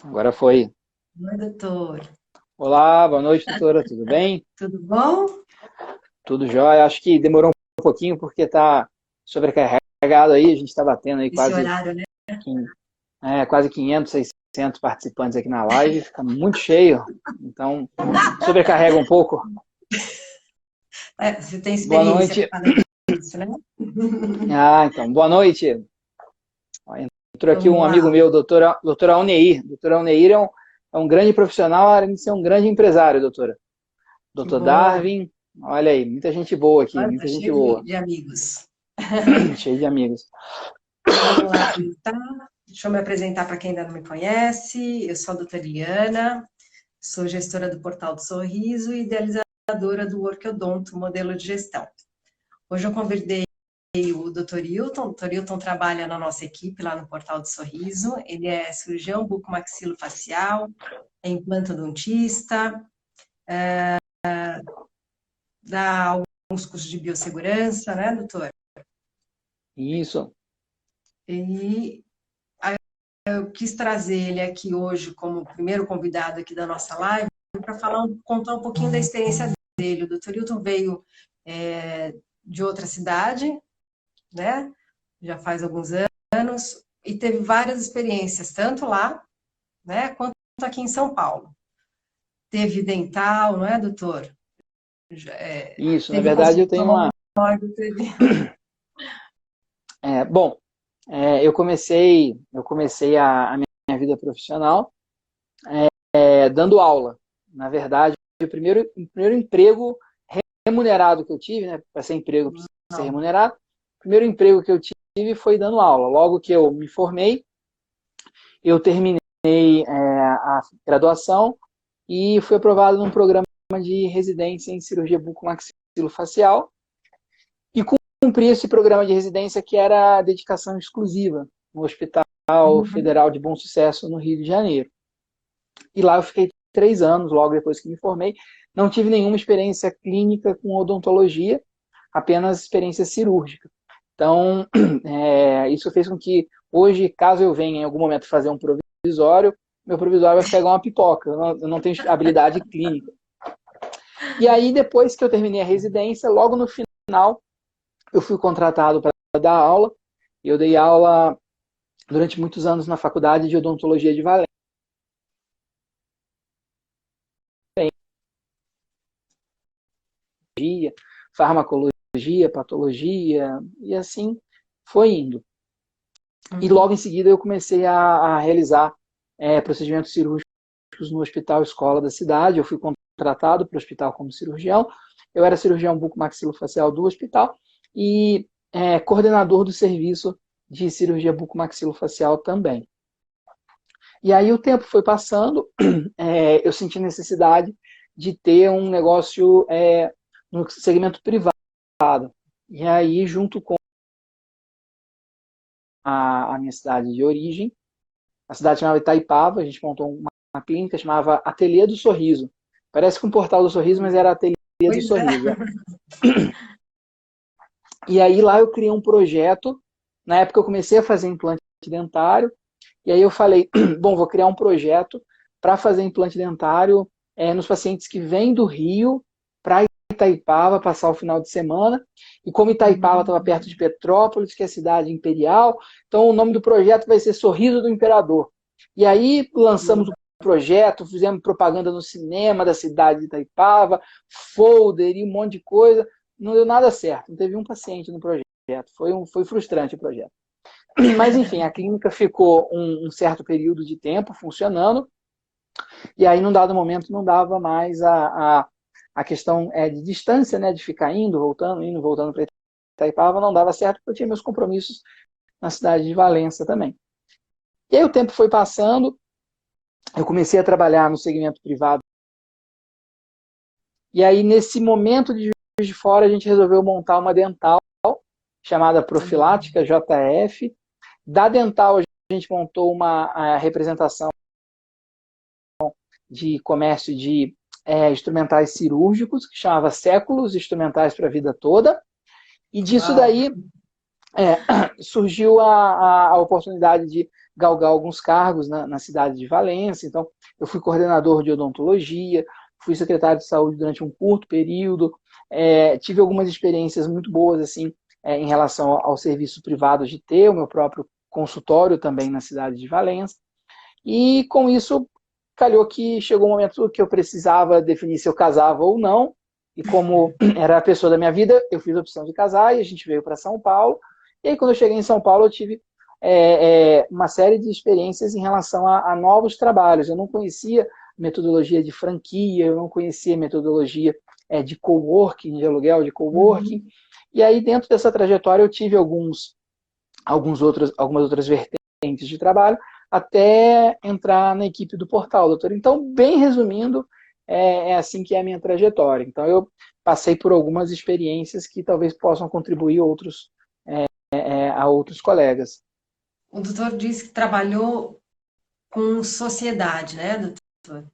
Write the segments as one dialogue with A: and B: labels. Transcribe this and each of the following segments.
A: Agora foi.
B: Oi, doutor.
A: Olá, boa noite, doutora. Tudo bem?
B: Tudo bom?
A: Tudo jóia. Acho que demorou um pouquinho porque está sobrecarregado aí. A gente está batendo aí
B: Esse
A: quase,
B: horário, né?
A: quin- quase 500, 600 participantes aqui na live. Fica muito cheio. Então, sobrecarrega um pouco.
B: Você tem
A: Boa
B: experiência
A: noite.
B: falando disso, né?
A: Então, boa noite. Ó, entrou aqui
B: Vamos
A: um amigo
B: lá.
A: meu, doutora Alneir. Doutora Alneir é um grande profissional, além de ser um grande empresário, doutora.
B: Que
A: Doutor
B: bom.
A: Darwin, olha aí, muita gente boa aqui,
B: Olha, tá
A: muita gente
B: cheio
A: boa.
B: de amigos.
A: Cheio de amigos.
B: Então, vamos lá, tá? Deixa eu me apresentar para quem ainda não me conhece. Eu sou a doutora Eliana, sou gestora do Portal do Sorriso e idealizadora do Ortodonto, modelo de gestão. Hoje eu convidei o Dr. Hilton. O Dr. Hilton trabalha na nossa equipe lá no Portal do Sorriso. Ele é cirurgião bucomaxilofacial, é implantodontista, dá alguns cursos de biossegurança, né, doutor?
A: Isso.
B: E eu quis trazer ele aqui hoje como primeiro convidado aqui da nossa live para contar um pouquinho da experiência dele. O doutor Hilton veio de outra cidade, né? Já faz alguns anos, e teve várias experiências, tanto lá, né, quanto aqui em São Paulo. Teve dental, não é, doutor?
A: Isso, na
B: Teve
A: verdade eu tenho
B: consultório,
A: uma. Bom, eu comecei a minha vida profissional dando aula. Na verdade, o primeiro emprego remunerado que eu tive, né? Para ser emprego precisa ser
B: não.
A: remunerado. O primeiro emprego que eu tive foi dando aula. Logo que eu me formei, eu terminei a graduação e fui aprovado num programa de residência em cirurgia bucomaxilofacial e cumpri esse programa de residência que era dedicação exclusiva no Hospital
B: Uhum.
A: Federal de Bom Sucesso, no Rio de Janeiro. E lá eu fiquei 3 anos, logo depois que me formei. Não tive nenhuma experiência clínica com odontologia, apenas experiência cirúrgica. Então, isso fez com que hoje, caso eu venha em algum momento fazer um provisório, meu provisório vai ficar igual uma pipoca. Eu não tenho habilidade clínica. E aí, depois que eu terminei a residência, logo no final, eu fui contratado para dar aula. Eu dei aula durante muitos anos na Faculdade de Odontologia de Valência, farmacologia, patologia, e assim foi indo. E
B: Uhum.
A: logo em seguida eu comecei a realizar procedimentos cirúrgicos no Hospital Escola da cidade. Eu fui contratado para o hospital como cirurgião. Eu era cirurgião bucomaxilofacial do hospital e coordenador do serviço de cirurgia bucomaxilofacial também. E aí o tempo foi passando, eu senti necessidade de ter um negócio no segmento privado. E aí, junto com a minha cidade de origem, a cidade chamava Itaipava, a gente montou uma clínica chamava Ateliê do Sorriso. Parece com um Portal do Sorriso, mas era Ateliê do
B: Pois é.
A: Sorriso. E aí lá eu criei um projeto. Na época eu comecei a fazer implante dentário. E aí eu falei, bom, vou criar um projeto para fazer implante dentário nos pacientes que vêm do Rio para Itaipava passar o final de semana. E como Itaipava estava perto de Petrópolis, que é a cidade imperial, então o nome do projeto vai ser Sorriso do Imperador. E aí lançamos o projeto, fizemos propaganda no cinema da cidade de Itaipava, folder e um monte de coisa. Não deu nada certo, não teve um paciente no projeto. Foi frustrante o projeto. Mas, enfim, a clínica ficou um certo período de tempo funcionando, e aí, num dado momento, não dava mais a questão de distância, né, de ficar indo, voltando para Itaipava, não dava certo, porque eu tinha meus compromissos na cidade de Valença também. E aí o tempo foi passando, eu comecei a trabalhar no segmento privado, e aí, nesse momento de Juiz de Fora, a gente resolveu montar uma dental chamada Profilática, JF. Da dental, a gente montou uma representação de comércio de instrumentais cirúrgicos, que chamava Séculos Instrumentais para a Vida Toda. E disso
B: Uau.
A: daí surgiu a oportunidade de galgar alguns cargos na cidade de Valença. Então, eu fui coordenador de odontologia, fui secretário de saúde durante um curto período, tive algumas experiências muito boas assim, em relação ao serviço privado de ter o meu próprio consultório também na cidade de Valença. E com isso, calhou que chegou um momento que eu precisava definir se eu casava ou não. E como era a pessoa da minha vida, eu fiz a opção de casar e a gente veio para São Paulo. E aí, quando eu cheguei em São Paulo, eu tive uma série de experiências em relação a novos trabalhos. Eu não conhecia metodologia de franquia, eu não conhecia metodologia de coworking, de aluguel de coworking. Uhum. E aí, dentro dessa trajetória, eu tive algumas outras vertentes de trabalho, até entrar na equipe do Portal, doutor. Então, bem resumindo, é assim que é a minha trajetória. Então, eu passei por algumas experiências que talvez possam contribuir a outros colegas.
B: O doutor disse que trabalhou com sociedade, né, doutor?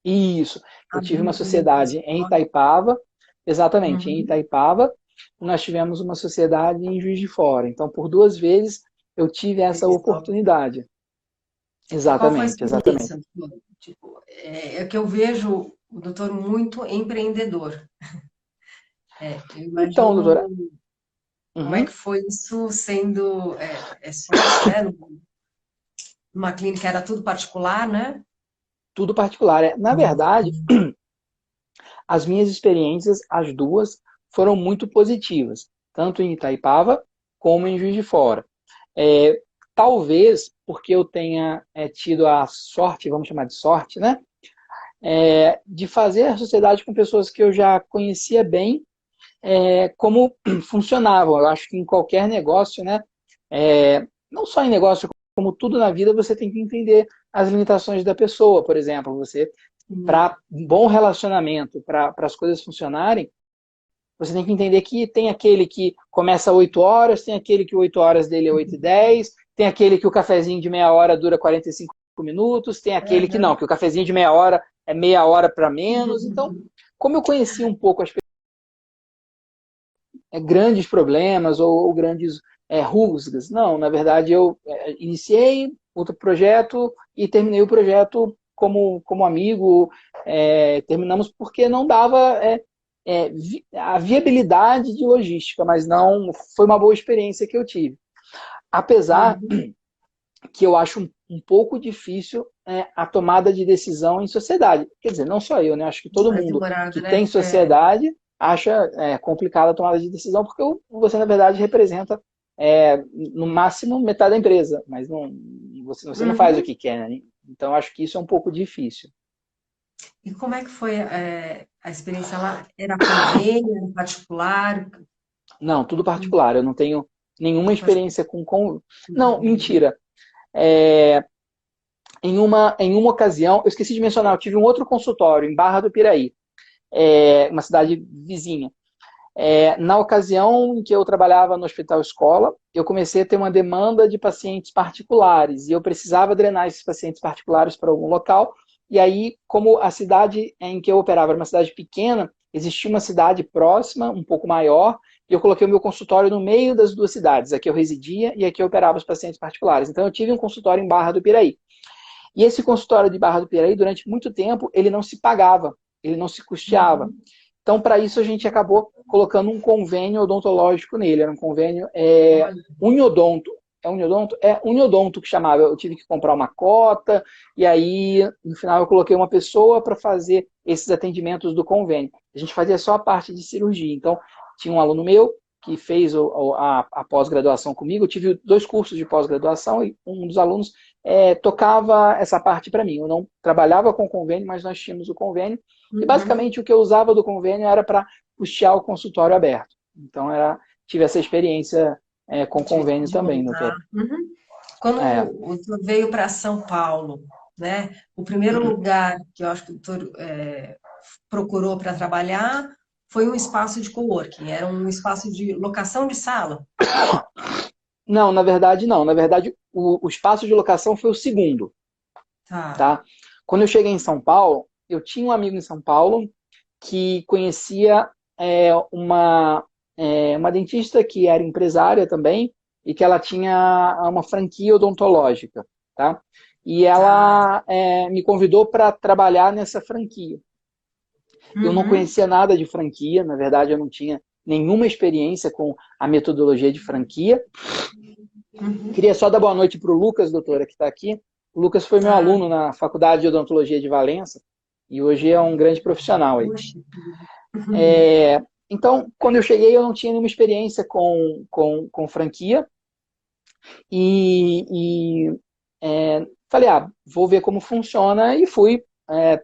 A: Isso. Eu tive uma sociedade em Itaipava, exatamente, em Itaipava. Nós tivemos uma sociedade em Juiz de Fora. Então, por 2 vezes, eu tive essa oportunidade. Exatamente, exatamente.
B: Tipo, é que eu vejo o doutor muito empreendedor. Eu imagino
A: então, doutora,
B: como é que foi isso sendo sócio, né? Numa clínica era tudo particular, né?
A: Tudo particular. Na verdade, as minhas experiências, as duas, foram muito positivas, tanto em Itaipava como em Juiz de Fora. Talvez porque eu tenha tido a sorte, vamos chamar de sorte, né? De fazer a sociedade com pessoas que eu já conhecia bem, como funcionavam. Eu acho que em qualquer negócio, né? Não só em negócio, como tudo na vida, você tem que entender as limitações da pessoa. Por exemplo, você, para um bom relacionamento, para as coisas funcionarem, você tem que entender que tem aquele que começa às 8 horas, tem aquele que 8 horas dele é 8h10, tem aquele que o cafezinho de meia hora dura 45 minutos, tem aquele que não, que o cafezinho de meia hora é meia hora para menos. Então, como eu conhecia um pouco as grandes problemas ou grandes rusgas, não, na verdade eu iniciei outro projeto e terminei o projeto como amigo, terminamos porque não dava a viabilidade de logística, mas não foi uma boa experiência que eu tive. Apesar que eu acho um pouco difícil a tomada de decisão em sociedade. Quer dizer, não só eu, né? Acho que todo mundo que tem sociedade acha complicada a tomada de decisão, porque você, na verdade, representa no máximo metade da empresa, mas você não faz o que quer, né? Então, acho que isso é um pouco difícil.
B: E como é que foi a experiência lá? Era convênio, era particular?
A: Não, tudo particular. Eu não tenho nenhuma experiência com... Não, mentira. Em uma ocasião, eu esqueci de mencionar, eu tive um outro consultório em Barra do Piraí, uma cidade vizinha. Na ocasião em que eu trabalhava no Hospital Escola, eu comecei a ter uma demanda de pacientes particulares e eu precisava drenar esses pacientes particulares para algum local. E aí, como a cidade em que eu operava era uma cidade pequena, existia uma cidade próxima, um pouco maior, e eu coloquei o meu consultório no meio das duas cidades. Aqui eu residia e aqui eu operava os pacientes particulares. Então eu tive um consultório em Barra do Piraí. E esse consultório de Barra do Piraí, durante muito tempo, ele não se pagava, ele não se custeava. Então, para isso, a gente acabou colocando um convênio odontológico nele. Era um convênio Uniodonto. É Uniodonto? É Uniodonto que chamava. Eu tive que comprar uma cota, e aí, no final, eu coloquei uma pessoa para fazer esses atendimentos do convênio. A gente fazia só a parte de cirurgia. Então, tinha um aluno meu que fez a pós-graduação comigo. Eu tive 2 cursos de pós-graduação e um dos alunos tocava essa parte para mim. Eu não trabalhava com convênio, mas nós tínhamos o convênio. E basicamente o que eu usava do convênio era para custear o consultório aberto. Então tive essa experiência com convênio também, doutor.
B: Quando o doutor veio para São Paulo, né? O primeiro lugar que eu acho que o doutor procurou para trabalhar foi um espaço de coworking, era um espaço de locação de sala.
A: Não, na verdade não. Na verdade, o espaço de locação foi o segundo. Tá? Quando eu cheguei em São Paulo, eu tinha um amigo em São Paulo que conhecia uma dentista que era empresária também e que ela tinha uma franquia odontológica. tá? E ela me convidou para trabalhar nessa franquia. Eu não conhecia nada de franquia, na verdade eu não tinha nenhuma experiência com a metodologia de franquia. Queria só dar boa noite para o Lucas, doutora, que está aqui. O Lucas foi meu aluno na Faculdade de Odontologia de Valença e hoje é um grande profissional aí. Então, quando eu cheguei, eu não tinha nenhuma experiência com franquia e falei, vou ver como funciona e fui.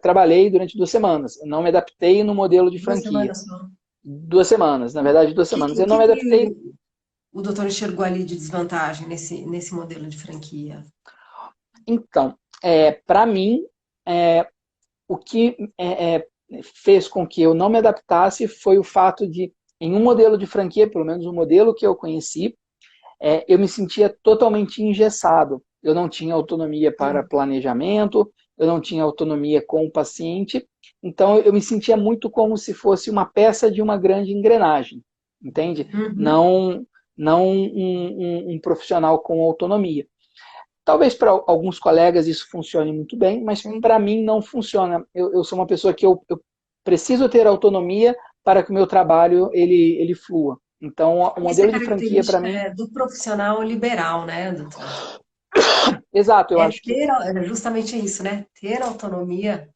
A: Trabalhei durante 2 semanas. Eu não me adaptei no modelo de franquia.
B: 2 semanas só.
A: 2 semanas, na verdade, 2 semanas. Eu não me adaptei.
B: O doutor enxergou ali de desvantagem nesse modelo de franquia?
A: Então, para mim, o que fez com que eu não me adaptasse foi o fato de, em um modelo de franquia, pelo menos o modelo que eu conheci, eu me sentia totalmente engessado. Eu não tinha autonomia para planejamento, eu não tinha autonomia com o paciente, então eu me sentia muito como se fosse uma peça de uma grande engrenagem, entende? Não um profissional com autonomia. Talvez para alguns colegas isso funcione muito bem, mas para mim não funciona. Eu sou uma pessoa que eu preciso ter autonomia para que o meu trabalho ele flua. Então, o modelo de franquia para mim...
B: do profissional liberal, né, doutor?
A: Exato, eu acho que...
B: É justamente isso, né? Ter autonomia,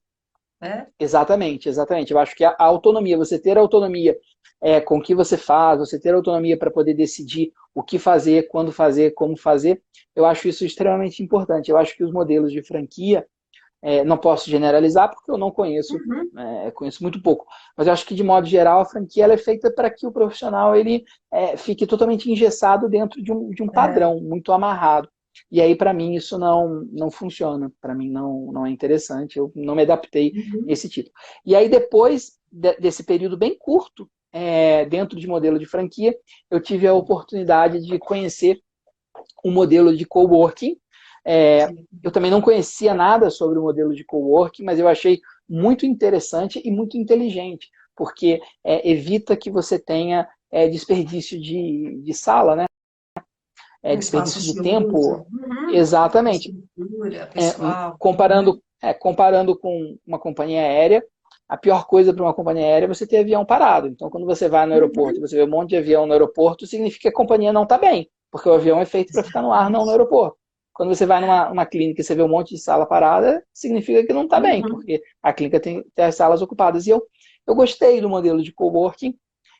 B: né?
A: Exatamente. Eu acho que a autonomia, você ter autonomia com o que você faz, você ter autonomia para poder decidir o que fazer, quando fazer, como fazer, eu acho isso extremamente importante. Eu acho que os modelos de franquia, não posso generalizar porque eu não conheço, conheço muito pouco, mas eu acho que de modo geral a franquia ela é feita para que o profissional ele fique totalmente engessado dentro de um padrão, muito amarrado. E aí, para mim, isso não funciona. Para mim, não é interessante. Eu não me adaptei nesse tipo. E aí, depois desse período bem curto, dentro de modelo de franquia, eu tive a oportunidade de conhecer um modelo de coworking. Eu também não conhecia nada sobre o modelo de coworking, mas eu achei muito interessante e muito inteligente, porque evita que você tenha desperdício de sala, né? Desperdício de tempo. Exatamente.
B: Pessoal,
A: comparando com uma companhia aérea, a pior coisa para uma companhia aérea é você ter avião parado. Então, quando você vai no aeroporto e você vê um monte de avião no aeroporto, significa que a companhia não está bem, porque o avião é feito para ficar no ar, não no aeroporto. Quando você vai numa clínica e você vê um monte de sala parada, significa que não está bem, porque a clínica tem as salas ocupadas. E eu gostei do modelo de coworking,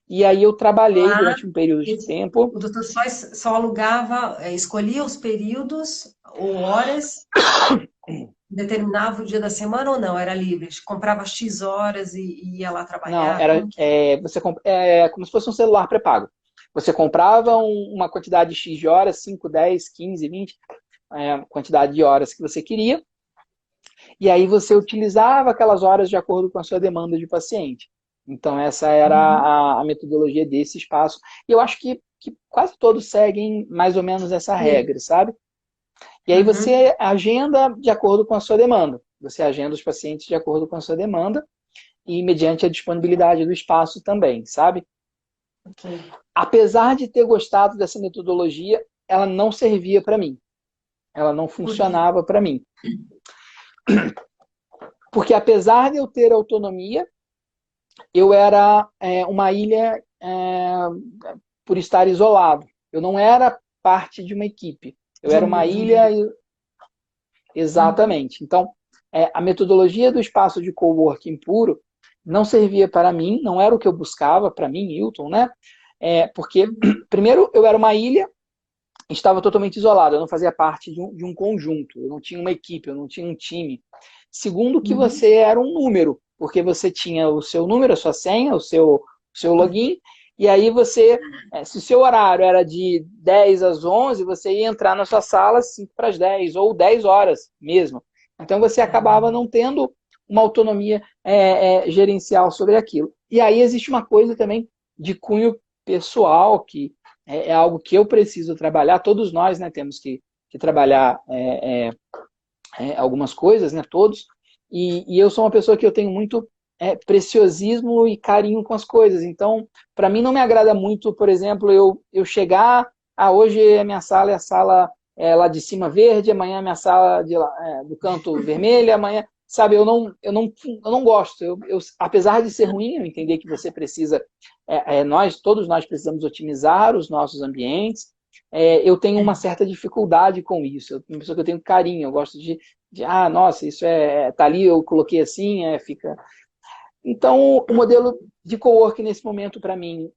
A: e aí eu trabalhei durante um período de tempo.
B: O doutor só alugava, escolhia os períodos ou horas, determinava o dia da semana ou não? Era livre? Comprava X horas e ia lá trabalhar?
A: Não, como se fosse um celular pré-pago. Você comprava uma quantidade X de horas, 5, 10, 15, 20, quantidade de horas que você queria, e aí você utilizava aquelas horas de acordo com a sua demanda de paciente. Então, essa era a metodologia desse espaço. E eu acho que quase todos seguem mais ou menos essa regra, sabe? E aí você agenda de acordo com a sua demanda. Você agenda os pacientes de acordo com a sua demanda e mediante a disponibilidade do espaço também, sabe? Apesar de ter gostado dessa metodologia, ela não servia para mim. Ela não funcionava para mim. Porque apesar de eu ter autonomia, eu era uma ilha por estar isolado. Eu não era parte de uma equipe. Eu era uma ilha... Exatamente. Então, a metodologia do espaço de coworking puro não servia para mim, não era o que eu buscava para mim, Hilton, né? Porque, primeiro, eu era uma ilha, estava totalmente isolado, eu não fazia parte de um conjunto, eu não tinha uma equipe, eu não tinha um time. Segundo, que você era um número, porque você tinha o seu número, a sua senha, o seu login, e aí você, se o seu horário era de 10 às 11, você ia entrar na sua sala 5 para as 10, ou 10 horas mesmo. Então você acabava não tendo uma autonomia gerencial sobre aquilo. E aí existe uma coisa também de cunho pessoal, que é algo que eu preciso trabalhar, todos nós, né, temos que trabalhar algumas coisas, né, todos, e eu sou uma pessoa que eu tenho muito preciosismo e carinho com as coisas, então, para mim não me agrada muito, por exemplo, eu chegar, hoje a minha sala é a sala lá de cima verde, amanhã minha sala do canto vermelha, amanhã... Sabe, eu não gosto. Apesar de ser ruim, eu entender que você precisa... todos nós precisamos otimizar os nossos ambientes. Eu tenho uma certa dificuldade com isso. Eu sou uma pessoa que eu tenho carinho. Eu gosto nossa, isso tá ali, eu coloquei assim, fica... Então, o modelo de coworking nesse momento, para mim,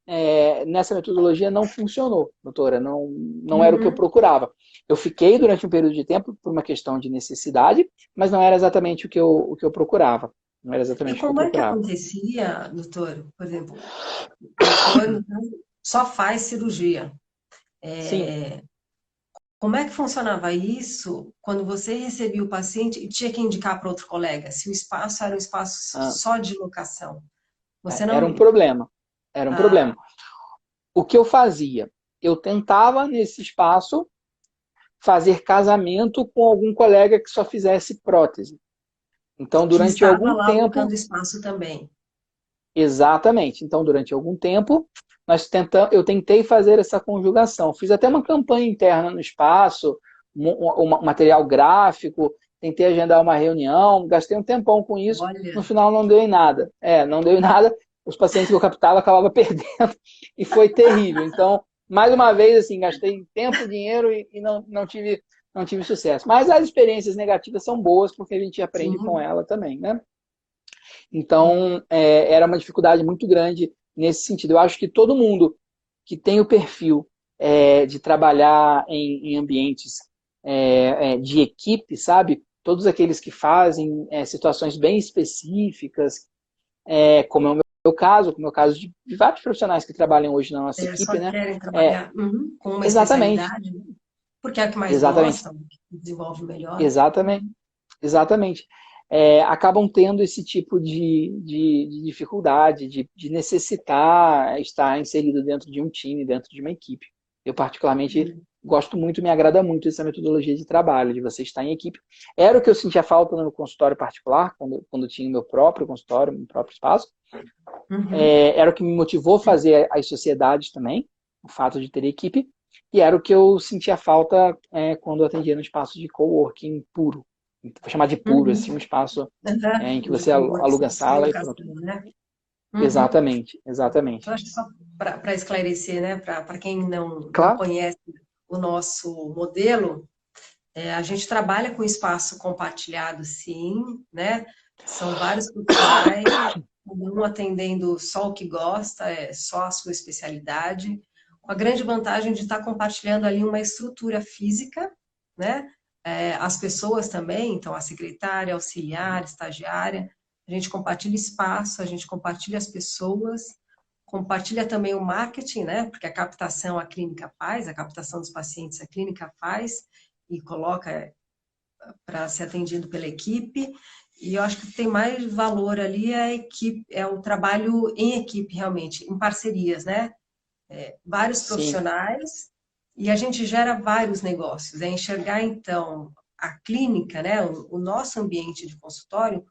A: nessa metodologia, não funcionou, doutora. Não era o que eu procurava. Eu fiquei durante um período de tempo por uma questão de necessidade, mas não era exatamente o que eu procurava. Não era
B: E
A: exatamente o que eu
B: como é que
A: procurava.
B: acontecia, doutor? Por exemplo, o doutor só faz cirurgia.
A: Sim.
B: Como é que funcionava isso quando você recebia o paciente e tinha que indicar para outro colega? Se o espaço era um espaço
A: Ah,
B: só de locação. Você
A: era um
B: não.
A: problema. Era um
B: Ah,
A: problema. O que eu fazia? Eu tentava, nesse espaço, fazer casamento com algum colega que só fizesse prótese. Então,
B: que
A: durante
B: estava
A: algum
B: lá
A: tempo...
B: alocando espaço também.
A: Exatamente. Então, durante algum tempo, eu tentei fazer essa conjugação. Fiz até uma campanha interna no espaço, um material gráfico, tentei agendar uma reunião, gastei um tempão com isso, no
B: Olha,
A: final não deu em nada. Não deu em nada, os pacientes que eu captava acabavam perdendo, e foi terrível. Então, mais uma vez, assim, gastei tempo, dinheiro e não tive sucesso. Mas as experiências negativas são boas, porque a gente aprende com
B: sim.
A: ela também, né? Então, era uma dificuldade muito grande nesse sentido. Eu acho que todo mundo que tem o perfil de trabalhar em ambientes de equipe, sabe? Todos aqueles que fazem situações bem específicas, como é o meu caso, como é o caso de vários profissionais que trabalham hoje na nossa equipe,
B: Só
A: né?
B: querem
A: É,
B: trabalhar com uma
A: exatamente,
B: especialidade, né? Porque é o que mais
A: exatamente,
B: gostam, que desenvolve melhor.
A: exatamente. Exatamente. Acabam tendo esse tipo de dificuldade, de necessitar estar inserido dentro de um time, dentro de uma equipe. Eu, particularmente, gosto muito, me agrada muito essa metodologia de trabalho, de você estar em equipe. Era o que eu sentia falta no meu consultório particular, quando tinha o meu próprio consultório, meu próprio espaço.
B: Uhum.
A: Era o que me motivou a fazer as sociedades também, o fato de ter equipe. E era o que eu sentia falta quando eu atendia no espaço de coworking puro. Vou chamar de puro, assim, um
B: Uhum.
A: espaço em que
B: De
A: você aluga a
B: coworking, de
A: sala e pronto.
B: locação, né? Uhum.
A: Exatamente, exatamente.
B: Eu acho que só para esclarecer, né, para quem não
A: Claro,
B: conhece o nosso modelo, a gente trabalha com espaço compartilhado, sim, né? São vários profissionais, cada um atendendo só o que gosta, só a sua especialidade, com a grande vantagem de estar compartilhando ali uma estrutura física, né? As pessoas também, então a secretária, auxiliar, estagiária, a gente compartilha espaço, a gente compartilha as pessoas, compartilha também o marketing, né? Porque a captação a clínica faz, a captação dos pacientes a clínica faz, e coloca para ser atendido pela equipe. E eu acho que tem mais valor ali a equipe, é o trabalho em equipe realmente, em parcerias, né? Vários
A: sim,
B: profissionais e a gente gera vários negócios. É enxergar então a clínica, né, o nosso ambiente de consultório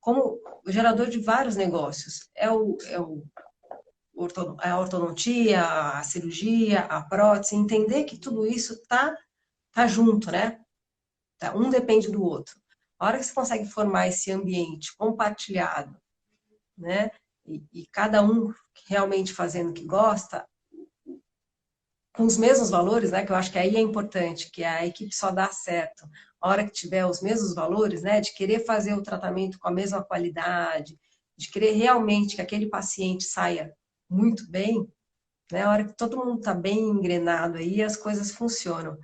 B: como o gerador de vários negócios. A ortodontia, a cirurgia, a prótese, entender que tudo isso tá junto, né? Tá? Um depende do outro. A hora que você consegue formar esse ambiente compartilhado, né? E cada um realmente fazendo o que gosta, com os mesmos valores, né? Que eu acho que aí é importante, que a equipe só dá certo. A hora que tiver os mesmos valores, né? De querer fazer o tratamento com a mesma qualidade, de querer realmente que aquele paciente saia muito bem, né? A hora que todo mundo está bem engrenado aí, as coisas funcionam.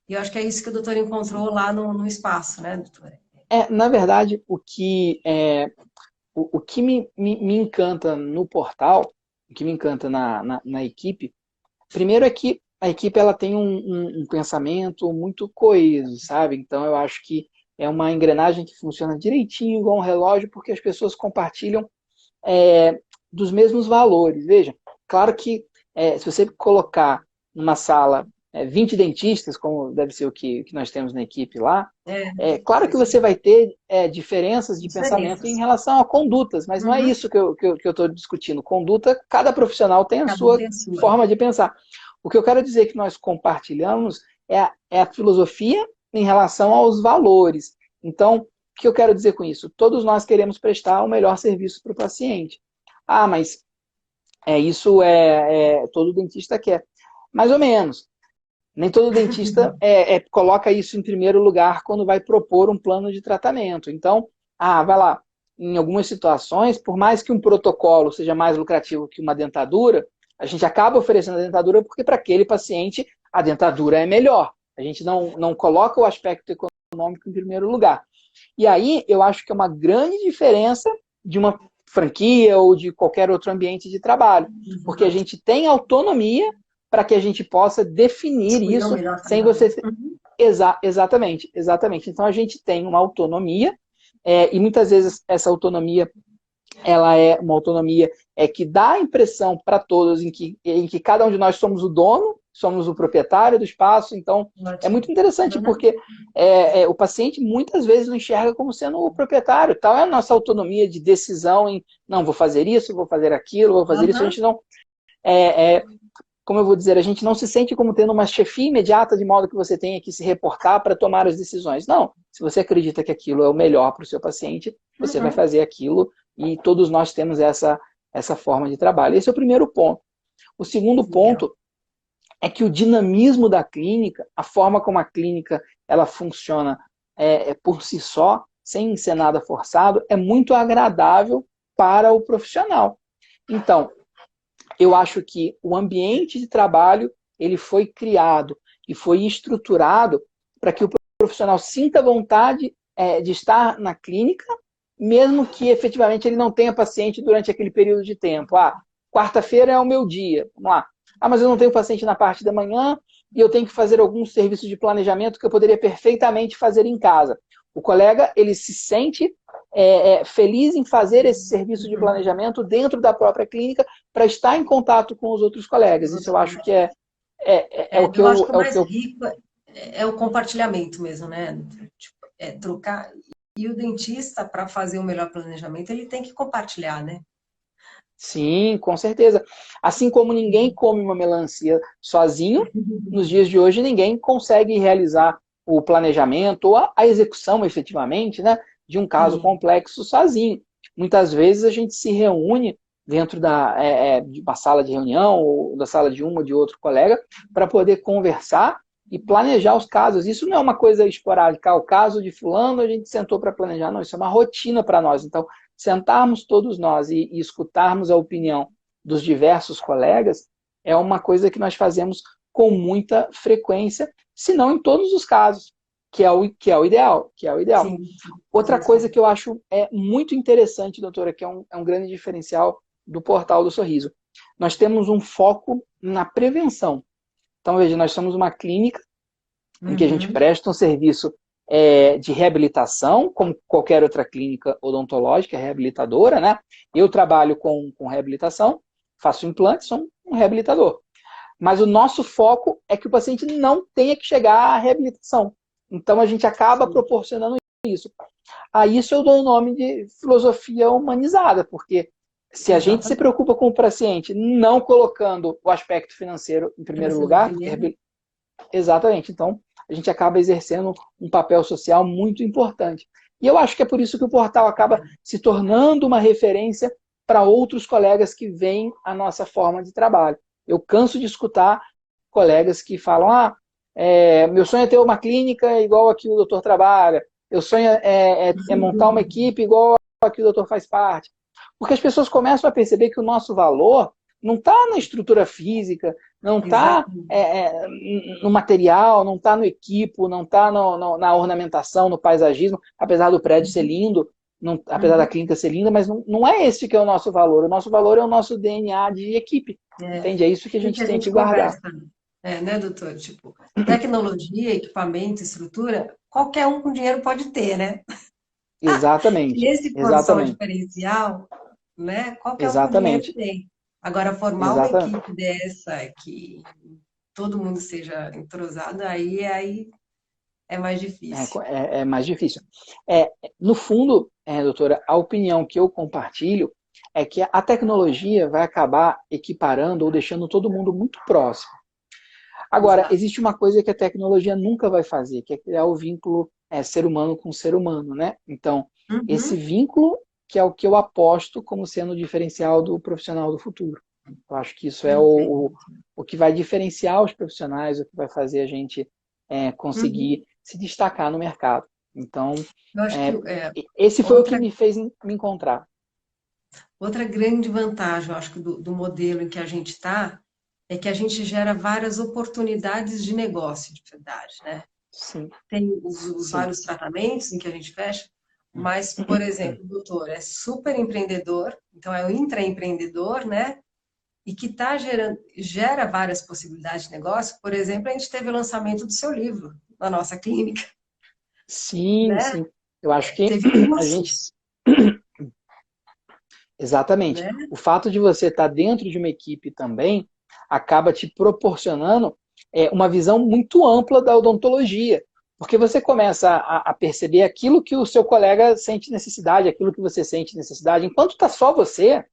B: E eu acho que é isso que o doutor encontrou
A: sim.
B: lá no espaço, né, doutora?
A: Na verdade, o que me encanta no portal, o que me encanta na equipe, primeiro é que a equipe ela tem um pensamento muito coeso, sabe? Então eu acho que é uma engrenagem que funciona direitinho, igual um relógio, porque as pessoas compartilham dos mesmos valores. Veja, claro que se você colocar numa sala 20 dentistas, como deve ser o que nós temos na equipe lá,
B: É,
A: claro que você vai ter diferenças de pensamento em
B: diferenças.
A: relação a condutas, mas não é
B: Uhum.
A: isso que eu estou discutindo. Conduta, cada profissional tem a
B: Cada um
A: sua
B: tem a sua.
A: forma de pensar. O que eu quero dizer é que nós compartilhamos é a filosofia em relação aos valores. Então, o que eu quero dizer com isso? Todos nós queremos prestar o melhor serviço para o paciente. Ah, mas isso todo dentista quer. Mais ou menos. Nem todo dentista coloca isso em primeiro lugar quando vai propor um plano de tratamento. Então, vai lá, em algumas situações, por mais que um protocolo seja mais lucrativo que uma dentadura, a gente acaba oferecendo a dentadura porque para aquele paciente a dentadura é melhor. A gente não coloca o aspecto econômico em primeiro lugar. E aí, eu acho que é uma grande diferença de uma franquia ou de qualquer outro ambiente de trabalho, porque a gente tem autonomia para que a gente possa definir isso sem você... Exatamente. Então a gente tem uma autonomia, e muitas vezes essa autonomia ela é uma autonomia que dá a impressão para todos em que cada um de nós somos o dono, somos o proprietário do espaço. Então é muito interessante porque o paciente muitas vezes não enxerga como sendo o proprietário. Tal é a nossa autonomia de decisão em não, vou fazer isso, vou fazer aquilo, vou fazer isso. A gente não... como eu vou dizer, a gente não se sente como tendo uma chefia imediata de modo que você tenha que se reportar para tomar as decisões. Não, se você acredita que aquilo é o melhor para o seu paciente, você vai fazer aquilo, e todos nós temos essa forma de trabalho. Esse é o primeiro ponto. O segundo ponto é que o dinamismo da clínica, a forma como a clínica ela funciona por si só, sem ser nada forçado, é muito agradável para o profissional. Então, eu acho que o ambiente de trabalho ele foi criado e foi estruturado para que o profissional sinta vontade de estar na clínica, mesmo que efetivamente ele não tenha paciente durante aquele período de tempo. Quarta-feira é o meu dia, vamos lá. Mas eu não tenho paciente na parte da manhã e eu tenho que fazer algum serviço de planejamento que eu poderia perfeitamente fazer em casa. O colega, ele se sente feliz em fazer esse serviço de planejamento dentro da própria clínica para estar em contato com os outros colegas. Isso eu acho que o que
B: eu acho que o mais rico é o compartilhamento mesmo, né? Tipo, trocar. E o dentista, para fazer o melhor planejamento, ele tem que compartilhar, né?
A: Sim, com certeza. Assim como ninguém come uma melancia sozinho, nos dias de hoje ninguém consegue realizar o planejamento ou a execução efetivamente, né, de um caso complexo sozinho. Muitas vezes a gente se reúne dentro de uma sala de reunião ou da sala de um ou de outro colega para poder conversar e planejar os casos. Isso não é uma coisa esporádica. O caso de fulano a gente sentou para planejar. Não, isso é uma rotina para nós. Então, sentarmos todos nós e escutarmos a opinião dos diversos colegas é uma coisa que nós fazemos com muita frequência, se não em todos os casos, que é o ideal. Sim. Outra coisa que eu acho muito interessante, doutora, que é um grande diferencial do Portal do Sorriso. Nós temos um foco na prevenção. Então, veja, nós somos uma clínica em que a gente presta um serviço de reabilitação, como qualquer outra clínica odontológica reabilitadora, né? Eu trabalho com reabilitação, faço implantes, sou um reabilitador. Mas o nosso foco é que o paciente não tenha que chegar à reabilitação. Então, a gente acaba proporcionando isso. A isso eu dou o nome de filosofia humanizada, porque se a gente se preocupa com o paciente, não colocando o aspecto financeiro em primeiro lugar, exatamente, então a gente acaba exercendo um papel social muito importante. E eu acho que é por isso que o portal acaba se tornando uma referência para outros colegas que veem a nossa forma de trabalho. Eu canso de escutar colegas que falam, meu sonho é ter uma clínica igual a que o doutor trabalha, meu sonho é montar uma equipe igual a que o doutor faz parte. Porque as pessoas começam a perceber que o nosso valor não está na estrutura física, não está no material, não está no equipo, não está na ornamentação, no paisagismo, apesar do prédio ser lindo, apesar da clínica ser linda, mas não é esse que é o nosso valor. O nosso valor é o nosso DNA de equipe. Entende? É isso que a gente tem que guardar.
B: Né, doutor? Tipo, tecnologia, equipamento, estrutura, qualquer um com dinheiro pode ter, né?
A: Exatamente.
B: E esse for só o diferencial, né? Qualquer um com dinheiro tem. Agora, formar uma equipe dessa, que todo mundo seja entrosado, aí é mais difícil.
A: É mais difícil. No fundo, doutora, a opinião que eu compartilho é que a tecnologia vai acabar equiparando ou deixando todo mundo muito próximo. Agora,
B: Exato.
A: existe uma coisa que a tecnologia nunca vai fazer, que é criar o vínculo ser humano com ser humano, né? Então, esse
B: Uhum.
A: vínculo que é o que eu aposto como sendo o diferencial do profissional do futuro. Eu acho que isso é
B: Perfeito.
A: o que vai diferenciar os profissionais, o que vai fazer a gente
B: Uhum.
A: conseguir se destacar no mercado. Então,
B: Eu acho que
A: é, esse foi o que
B: outra,
A: me fez me encontrar.
B: outra grande vantagem, eu acho que do modelo em que a gente está, é que a gente gera várias oportunidades de negócio, de verdade, né?
A: Sim,
B: Tem os
A: sim.
B: vários tratamentos em que a gente fecha, mas, por exemplo, o doutor é super empreendedor, então é o intraempreendedor, né? E que gera várias possibilidades de negócio. Por exemplo, a gente teve o lançamento do seu livro na nossa clínica,
A: Sim,
B: né?
A: sim. Eu acho que
B: Teve
A: a gente.
B: cursos,
A: Exatamente.
B: né?
A: O fato de você estar dentro de uma equipe também acaba te proporcionando uma visão muito ampla da odontologia. Porque você começa a perceber aquilo que o seu colega sente necessidade, aquilo que você sente necessidade. Enquanto está só você,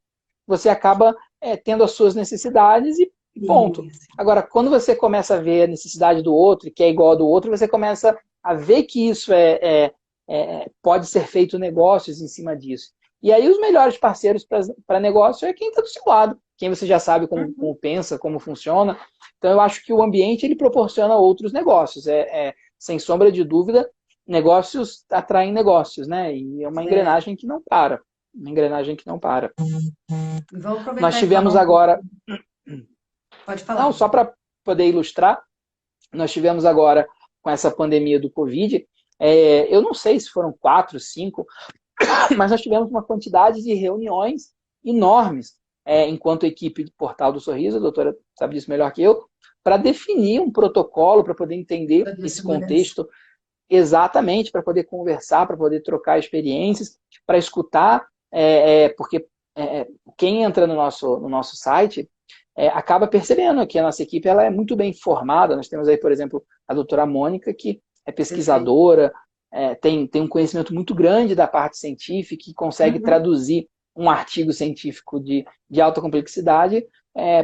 A: você acaba tendo as suas necessidades e ponto.
B: Sim, sim.
A: Agora, quando você começa a ver a necessidade do outro, que é igual ao do outro, você começa a ver que isso pode ser feito negócios em cima disso. E aí os melhores parceiros para negócio é quem está do seu lado, quem você já sabe como
B: Uhum.
A: pensa, como funciona. Então eu acho que o ambiente ele proporciona outros negócios. Sem sombra de dúvida, negócios atraem negócios, né? E é uma
B: É.
A: engrenagem que não para. Uma engrenagem que não para.
B: E vamos
A: Nós
B: aproveitar e falar
A: tivemos
B: um pouco.
A: agora,
B: Pode
A: não,
B: falar.
A: só para poder ilustrar, nós tivemos agora com essa pandemia do Covid, eu não sei se foram 4, 5, mas nós tivemos uma quantidade de reuniões enormes, enquanto equipe de Portal do Sorriso, a doutora sabe disso melhor que eu, para definir um protocolo, para poder entender
B: Da
A: esse
B: biossegurança.
A: contexto exatamente, para poder conversar, para poder trocar experiências, para escutar, porque quem entra no nosso site acaba percebendo que a nossa equipe ela é muito bem formada. Nós temos aí, por exemplo, a doutora Mônica, que é
B: Perfeito.
A: pesquisadora, tem um conhecimento muito grande da parte científica e consegue
B: Uhum.
A: traduzir um artigo científico de alta complexidade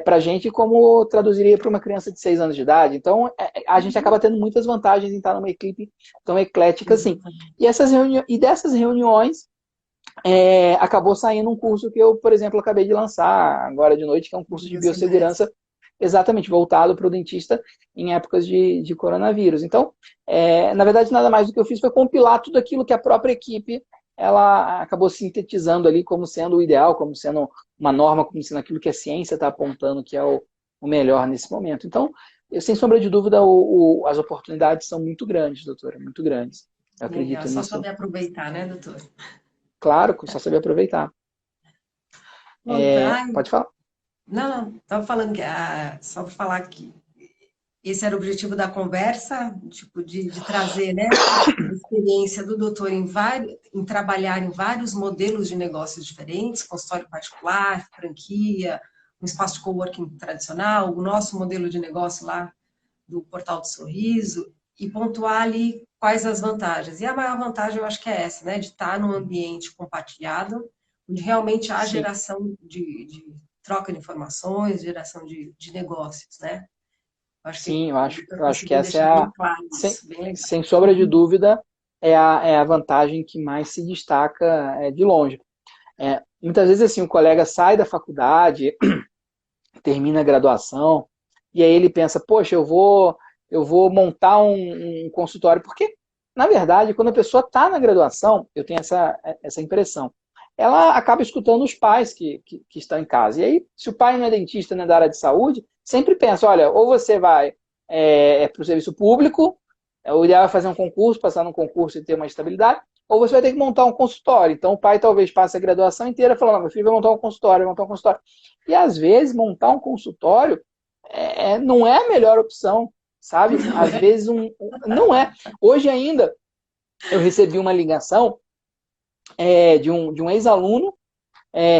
A: para a gente como traduziria para uma criança de 6 anos de idade. Então, a gente
B: Uhum.
A: acaba tendo muitas vantagens em estar numa equipe tão eclética assim.
B: Exatamente.
A: E dessas reuniões, acabou saindo um curso que eu, por exemplo, acabei de lançar agora de noite, que é um
B: De
A: curso de
B: biossegurança.
A: biossegurança exatamente voltado para o dentista em épocas de coronavírus. Então, na verdade, nada mais do que eu fiz foi compilar tudo aquilo que a própria equipe ela acabou sintetizando ali como sendo o ideal, como sendo uma norma, como sendo aquilo que a ciência está apontando que é o melhor nesse momento. Então, sem sombra de dúvida, as oportunidades são muito grandes, doutora, muito grandes. Eu
B: Legal. É
A: acredito
B: só
A: nisso,
B: saber aproveitar, né, doutor?
A: claro, só saber aproveitar.
B: Bom, ai,
A: Pode falar.
B: não, não, estava falando que, só para falar que esse era o objetivo da conversa, tipo, de trazer, né, a experiência do doutor em trabalhar em vários modelos de negócios diferentes, consultório particular, franquia, um espaço de coworking tradicional, o nosso modelo de negócio lá do Portal do Sorriso, e pontuar ali quais as vantagens. E a maior vantagem eu acho que é essa, né, de estar num ambiente compartilhado, onde realmente há
A: Sim,
B: geração de troca de informações, geração de negócios, né? Eu acho que
A: sim, eu
B: o
A: acho,
B: doutor
A: eu acho que
B: conseguiu
A: essa é
B: deixar bem
A: a,
B: claro
A: sem,
B: isso, bem legal.
A: sem sombra de dúvida, é a vantagem que mais se destaca de longe. Muitas vezes assim, o colega sai da faculdade, termina a graduação, e aí ele pensa, poxa, eu vou montar um consultório, porque, na verdade, quando a pessoa está na graduação, eu tenho essa impressão, ela acaba escutando os pais que estão em casa. E aí, se o pai não é dentista, não é da área de saúde, sempre pensa, olha, ou você vai para o serviço público, o ideal é fazer um concurso, passar num concurso e ter uma estabilidade, ou você vai ter que montar um consultório. Então, o pai talvez passe a graduação inteira falando, meu filho vai montar um consultório, vai montar um consultório. E às vezes montar um consultório não é a melhor opção, sabe?
B: Não
A: Às
B: é?
A: vezes não é. Hoje ainda eu recebi uma ligação de um ex-aluno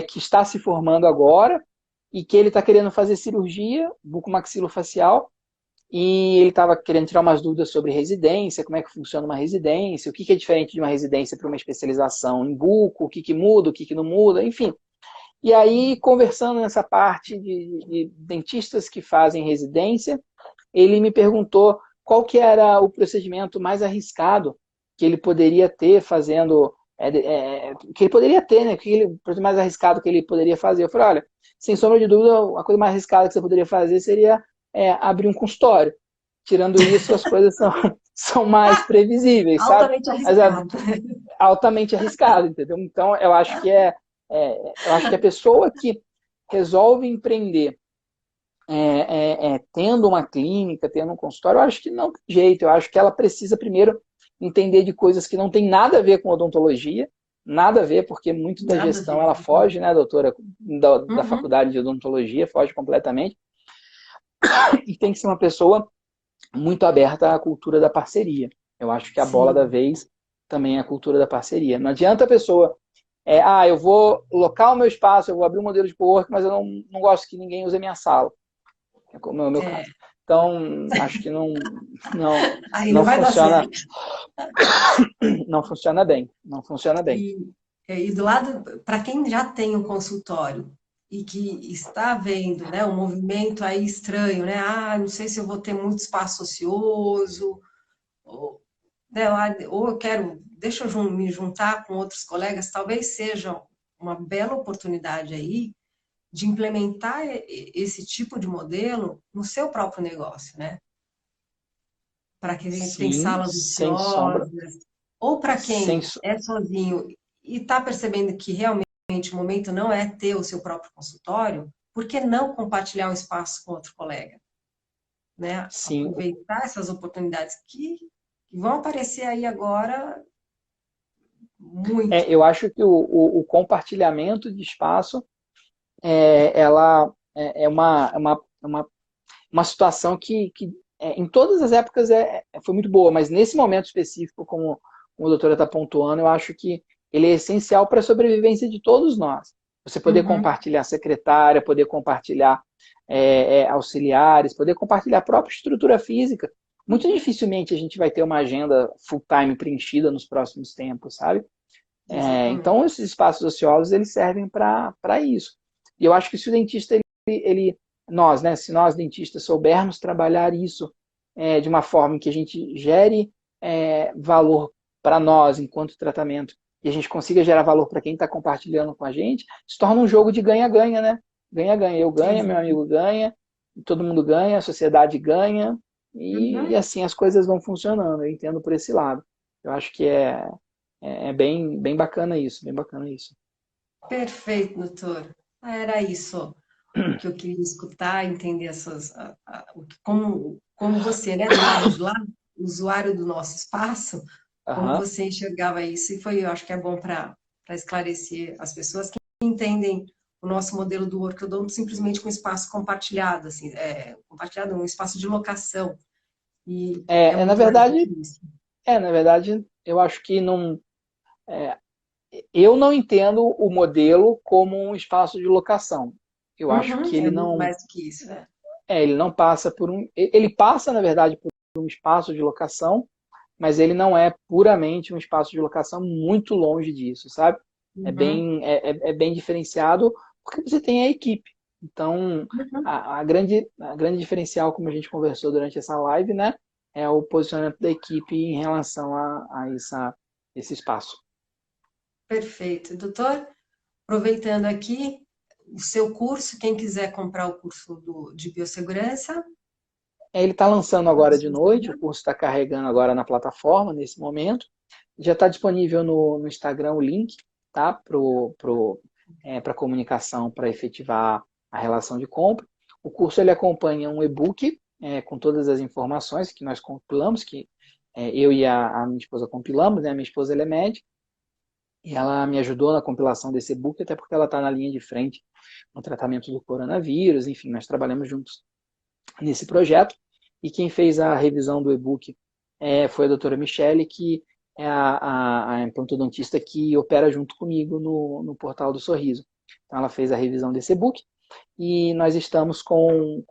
A: que está se formando agora e que ele está querendo fazer cirurgia bucomaxilofacial e ele estava querendo tirar umas dúvidas sobre residência, como é que funciona uma residência, o que é diferente de uma residência para uma especialização em buco, o que muda, o que não muda, enfim. E aí, conversando nessa parte de dentistas que fazem residência, ele me perguntou qual que era o procedimento mais arriscado que ele poderia ter fazendo, que ele poderia ter, né? O procedimento mais arriscado que ele poderia fazer. Eu falei, olha, sem sombra de dúvida, a coisa mais arriscada que você poderia fazer seria abrir um consultório. Tirando isso, as coisas são mais previsíveis, sabe?
B: Altamente
A: Mas é
B: arriscado.
A: altamente arriscado, entendeu? Então, eu acho que eu acho que a pessoa que resolve empreender tendo uma clínica, tendo um consultório, eu acho que não tem jeito. Eu acho que ela precisa primeiro entender de coisas que não tem nada a ver com odontologia, nada a ver, porque muito da
B: Nada a
A: gestão
B: ver.
A: ela foge, né, doutora, da
B: Uhum.
A: faculdade de odontologia, foge completamente. E tem que ser uma pessoa muito aberta à cultura da parceria. Eu acho que a bola da
B: Sim.
A: vez também é a cultura da parceria. Não adianta a pessoa eu vou locar o meu espaço, eu vou abrir um modelo de cowork, mas eu não gosto que ninguém use a minha sala. É como é o meu
B: É.
A: caso. Então, acho que não,
B: Aí não
A: não
B: vai dar
A: funciona,
B: certo.
A: não funciona bem. Não funciona bem.
B: E do lado, para quem já tem um consultório e que está vendo, né, um movimento aí estranho, né? Ah, não sei se eu vou ter muito espaço ocioso, ou, né, ou eu quero, deixa eu me juntar com outros colegas, talvez seja uma bela oportunidade aí de implementar esse tipo de modelo no seu próprio negócio, né? Para quem tem
A: Sim,
B: salas
A: sem sombra.
B: ociosas, ou para
A: Sem,
B: quem é sozinho e está percebendo que realmente o momento não é ter o seu próprio consultório, por que não compartilhar um espaço com outro colega? Né?
A: sim,
B: Aproveitar essas oportunidades que vão aparecer aí agora muito.
A: eu acho que o compartilhamento de espaço ela uma situação que em todas as épocas foi muito boa, mas nesse momento específico, como a doutora está pontuando, eu acho que ele é essencial para a sobrevivência de todos nós. Você poder
B: Uhum,
A: compartilhar secretária, poder compartilhar auxiliares, poder compartilhar a própria estrutura física. Muito dificilmente a gente vai ter uma agenda full-time preenchida nos próximos tempos, sabe?
B: exatamente.
A: Então, esses espaços ociosos, eles servem para isso. E eu acho que se o dentista, nós, né, se nós dentistas soubermos trabalhar isso de uma forma em que a gente gere valor para nós enquanto tratamento e a gente consiga gerar valor para quem está compartilhando com a gente, se torna um jogo de ganha-ganha, né? Ganha-ganha. Eu ganho, meu
B: Exato.
A: amigo ganha, todo mundo ganha, a sociedade ganha, e
B: Uhum.
A: assim as coisas vão funcionando. Eu entendo por esse lado. Eu acho que é bem bacana isso, bem bacana isso.
B: Perfeito, doutor. Era isso que eu queria escutar, entender como você, né, do lado de lá, usuário do nosso espaço, como
A: Aham.
B: você enxergava isso, e foi, eu acho que é bom para esclarecer as pessoas que entendem o nosso modelo do ortodonto simplesmente com espaço compartilhado, assim, compartilhado, um espaço de locação, e é
A: Na
B: muito mais do
A: verdade,
B: que isso.
A: eu acho que não, eu não entendo o modelo como um espaço de locação. Eu acho
B: Uhum,
A: que
B: é muito mais do que isso, né?
A: ele não passa por ele passa na verdade por um espaço de locação, mas ele não é puramente um espaço de locação, muito longe disso, sabe?
B: Uhum,
A: É bem diferenciado porque você tem a equipe. Então,
B: uhum.
A: a grande diferencial, como a gente conversou durante essa live, né, é o posicionamento da equipe em relação esse espaço.
B: Perfeito. Doutor, aproveitando aqui, o seu curso, quem quiser comprar o curso de biossegurança,
A: Ele está lançando
B: pode
A: agora
B: se
A: de noite, o
B: inscrever.
A: curso está carregando agora na plataforma nesse momento. Já está disponível no Instagram o link, tá? Para comunicação, para efetivar a relação de compra. O curso ele acompanha um e-book com todas as informações que nós compilamos, que eu e a minha esposa compilamos, né? A minha esposa ela é médica e ela me ajudou na compilação desse e-book, até porque ela está na linha de frente no tratamento do coronavírus. Enfim, nós trabalhamos juntos nesse projeto. E quem fez a revisão do e-book foi a doutora Michele, que é a implantodontista que opera junto comigo no Portal do Sorriso. Então, ela fez a revisão desse e-book e nós estamos com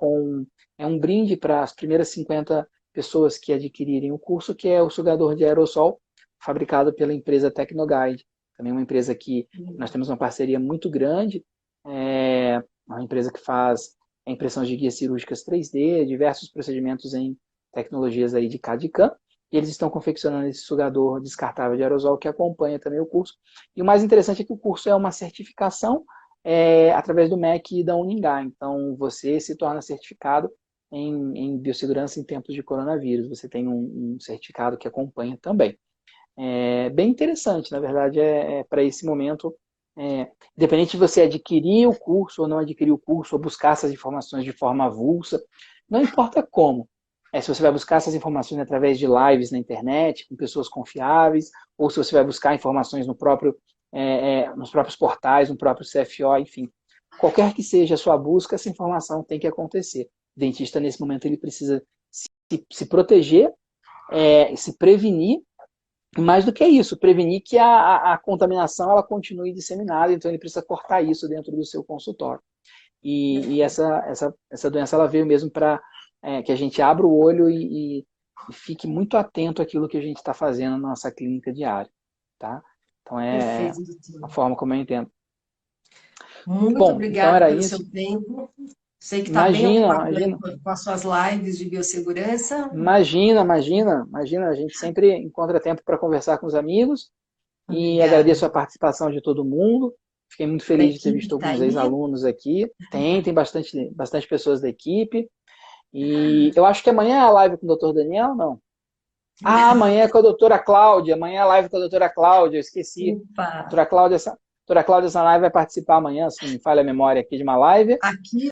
A: um brinde para as primeiras 50 pessoas que adquirirem o curso, que é o sugador de aerossol, fabricado pela empresa Tecnoguide. Também uma empresa que nós temos uma parceria muito grande, uma empresa que faz impressão de guias cirúrgicas 3D, diversos procedimentos em tecnologias aí de CAD e CAM, e eles estão confeccionando esse sugador descartável de aerosol que acompanha também o curso. E o mais interessante é que o curso é uma certificação através do MEC e da Uningá. Então, você se torna certificado em biossegurança em tempos de coronavírus. Você tem um certificado que acompanha também. É bem interessante, na verdade, para esse momento, independente de você adquirir o curso ou não adquirir o curso, ou buscar essas informações de forma avulsa, não importa como. Se você vai buscar essas informações através de lives na internet, com pessoas confiáveis, ou se você vai buscar informações nos próprios portais, no próprio CFO, enfim. Qualquer que seja a sua busca, essa informação tem que acontecer. O dentista, nesse momento, ele precisa se proteger, se prevenir, e mais do que isso, prevenir que a contaminação ela continue disseminada, então ele precisa cortar isso dentro do seu consultório. E essa doença ela veio mesmo para que a gente abra o olho e fique muito atento àquilo que a gente está fazendo na nossa clínica diária. Tá? Então
B: Perfeito,
A: a
B: doutor.
A: forma como eu entendo.
B: Muito
A: Bom, então
B: obrigada
A: era
B: pelo
A: isso.
B: seu tempo. Sei que está bem
A: Imagina,
B: ocupado aí
A: imagina.
B: com as suas lives de biossegurança.
A: Imagina. A gente sempre encontra tempo para conversar com os amigos e
B: Obrigada.
A: agradeço a participação de todo mundo. Fiquei muito
B: Da
A: feliz de ter
B: equipe
A: visto
B: que está
A: alguns
B: aí.
A: ex-alunos aqui. Tem bastante pessoas da equipe. E eu acho que amanhã é a live com o Dr. Daniel, não? Ah, amanhã é com a doutora Cláudia. Amanhã é a live com a doutora Cláudia, eu esqueci.
B: Opa!
A: Doutora Cláudia Sanai vai participar amanhã, se não me falha a memória aqui, de uma live.
B: Aqui